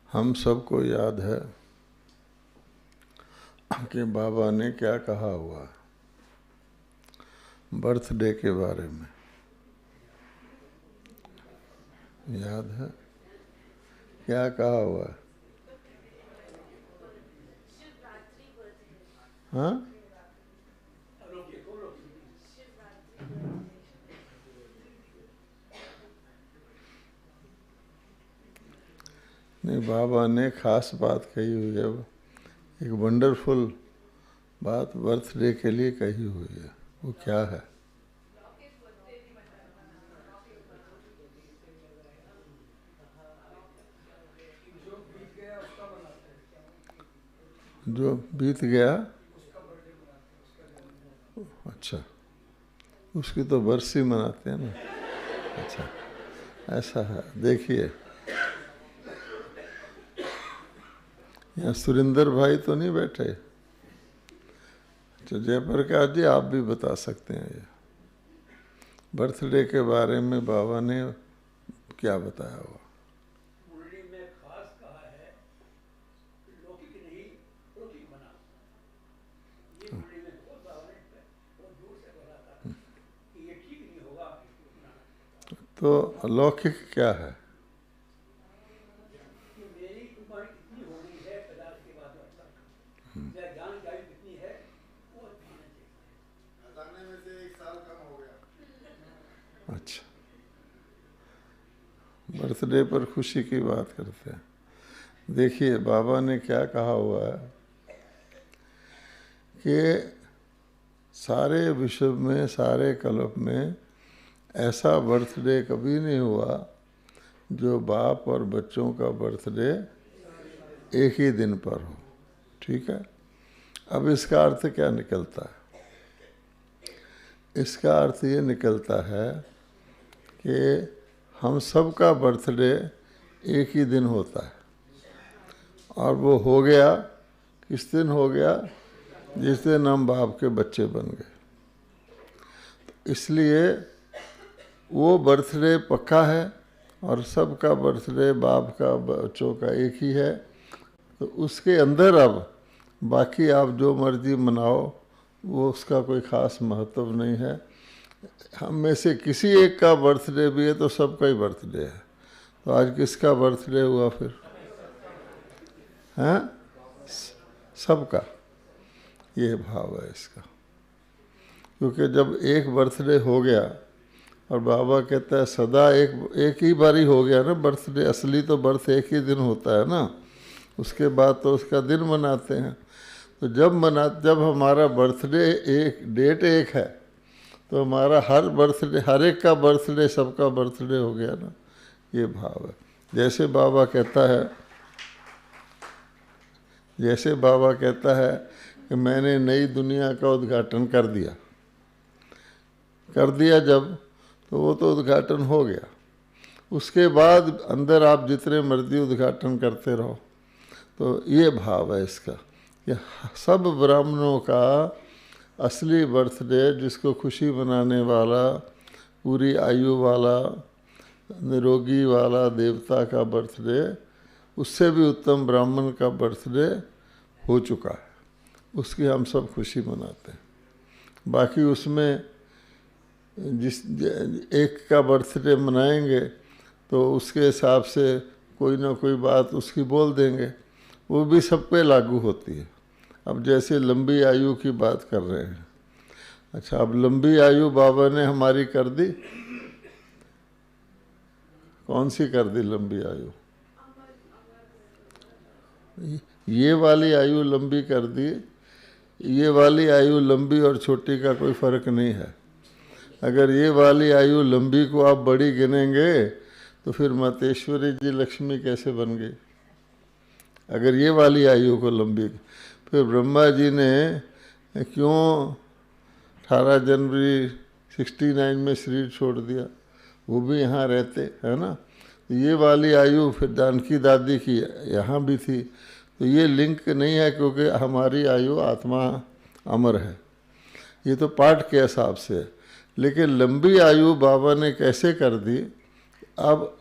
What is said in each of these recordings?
हम सबको याद है कि बाबा ने क्या कहा हुआ बर्थडे के बारे में। याद है क्या कहा हुआ? हाँ, नहीं, बाबा ने खास बात कही हुई है, एक वंडरफुल बात बर्थडे के लिए कही हुई है। वो क्या है? जो बीत गया, अच्छा, उसकी तो बरसी मनाते हैं ना। अच्छा, ऐसा है। देखिए, यहाँ सुरेंद्र भाई तो नहीं बैठे? तो जयप्रकाश जी, आप भी बता सकते हैं ये बर्थडे के बारे में बाबा ने क्या बताया हुआ? मुरली में खास कहा है कि लौकिक नहीं लौकिक बना। ये मुरली में बहुत बाबा ने बहुत दूर से बोला था कि ये ठीक नहीं होगा तो अलौकिक क्या है? कि मेरी उम्र कितनी हो गई है 50 के बाद अब तक, या जानकारी कितनी है वो बताना चाहिए। हटाने में से 1 साल कम हो गया। अच्छा, बर्थडे पर खुशी की बात करते हैं। देखिए, बाबा ने क्या कहा हुआ है कि सारे विश्व में, सारे कल्प में ऐसा बर्थडे कभी नहीं हुआ जो बाप और बच्चों का बर्थडे एक ही दिन पर हो। ठीक है? अब इसका अर्थ क्या निकलता है? इसका अर्थ ये निकलता है कि हम सब का बर्थडे एक ही दिन होता है, और वो हो गया किस दिन हो गया? जिस दिन हम बाप के बच्चे बन गए। तो इसलिए वो बर्थडे पक्का है, और सबका बर्थडे बाप का बच्चों का एक ही है। तो उसके अंदर अब बाकी आप जो मर्जी मनाओ, वो उसका कोई खास महत्व नहीं है। हम में से किसी एक का बर्थडे भी है तो सबका ही बर्थडे है। तो आज किसका बर्थडे हुआ फिर? हैं? सबका। ये भाव है इसका। क्योंकि जब एक बर्थडे हो गया, और बाबा कहता है सदा एक ही बारी हो गया ना बर्थडे, असली तो बर्थ एक ही दिन होता है ना, उसके बाद तो उसका दिन मनाते हैं। तो जब हमारा बर्थडे एक डेट एक है, तो हमारा हर बर्थडे, हर एक का बर्थडे सबका बर्थडे हो गया ना। ये भाव है। जैसे बाबा कहता है कि मैंने नई दुनिया का उद्घाटन कर दिया जब, तो वो तो उद्घाटन हो गया। उसके बाद अंदर आप जितने मर्जी उद्घाटन करते रहो। तो ये भाव है इसका कि सब ब्राह्मणों का असली बर्थडे, जिसको खुशी मनाने वाला, पूरी आयु वाला, निरोगी वाला देवता का बर्थडे, उससे भी उत्तम ब्राह्मण का बर्थडे हो चुका है। उसकी हम सब खुशी मनाते हैं। बाकी उसमें जिस एक का बर्थडे मनाएंगे तो उसके हिसाब से कोई ना कोई बात उसकी बोल देंगे, वो भी सब पे लागू होती है। अब जैसे लंबी आयु की बात कर रहे हैं। अच्छा, अब लंबी आयु बाबा ने हमारी कर दी। कौन सी कर दी लंबी आयु? ये वाली आयु लंबी कर दी। ये वाली आयु लंबी और छोटी का कोई फर्क नहीं है। अगर ये वाली आयु लंबी को आप बड़ी गिनेंगे तो फिर मातेश्वरी जी लक्ष्मी कैसे बन गई? अगर ये वाली आयु को लंबी, फिर ब्रह्मा जी ने क्यों 18 जनवरी 69 में शरीर छोड़ दिया? वो भी यहाँ रहते, है ना। तो ये वाली आयु फिर जानकी दादी की यहाँ भी थी। तो ये लिंक नहीं है, क्योंकि हमारी आयु आत्मा अमर है। ये तो पाठ के हिसाब से है। लेकिन लंबी आयु बाबा ने कैसे कर दी, अब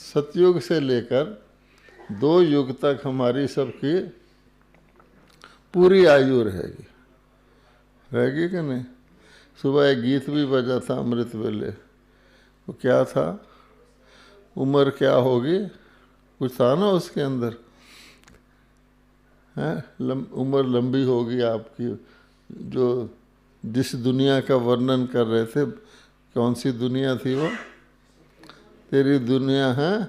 सतयुग से लेकर 2 युग तक हमारी सबकी पूरी आयु रहेगी कि नहीं। सुबह एक गीत भी बजा था अमृत वेले, वो क्या था, उम्र क्या होगी, कुछ था ना उसके अंदर, है उम्र लंबी होगी आपकी। जो जिस दुनिया का वर्णन कर रहे थे, कौन सी दुनिया थी वो, तेरी दुनिया है,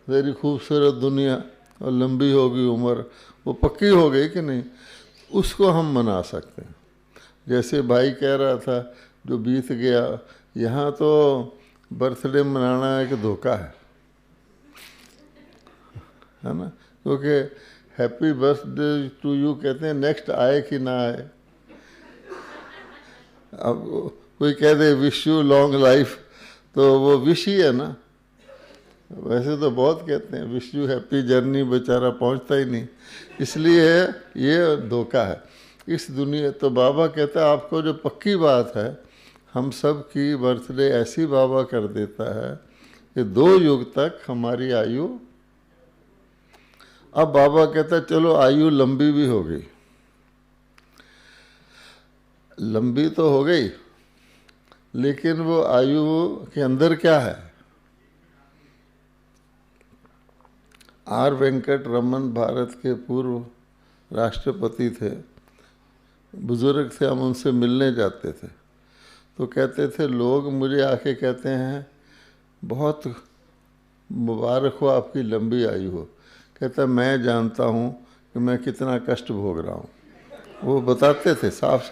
तेरी खूबसूरत दुनिया, और लंबी होगी उम्र, वो पक्की हो गई कि नहीं, उसको हम मना सकते हैं। जैसे भाई कह रहा था जो बीत गया, यहाँ तो बर्थडे मनाना एक धोखा है ना, क्योंकि हैप्पी बर्थडे टू यू कहते हैं, नेक्स्ट आए कि ना आए। अब कोई कह they wish you long life, तो वो विश ही है ना। वैसे तो बहुत कहते हैं विश यू हैप्पी जर्नी, बेचारा पहुंचता ही नहीं, इसलिए ये धोखा है इस दुनिया। तो बाबा कहता है आपको जो पक्की बात है, हम सब की बर्थडे ऐसी बाबा कर देता है कि 2 युग तक हमारी आयु। अब बाबा कहता है चलो आयु लंबी भी हो गई, लंबी तो हो गई, लेकिन वो आयु के अंदर क्या है। आर वेंकट रमन भारत के पूर्व राष्ट्रपति थे, बुजुर्ग थे, हम उनसे मिलने जाते थे तो कहते थे, लोग मुझे आके कहते हैं बहुत मुबारक हो आपकी लंबी आयु हो। कहता मैं जानता हूँ कि मैं कितना कष्ट भोग रहा हूँ, वो बताते थे साफ साफ।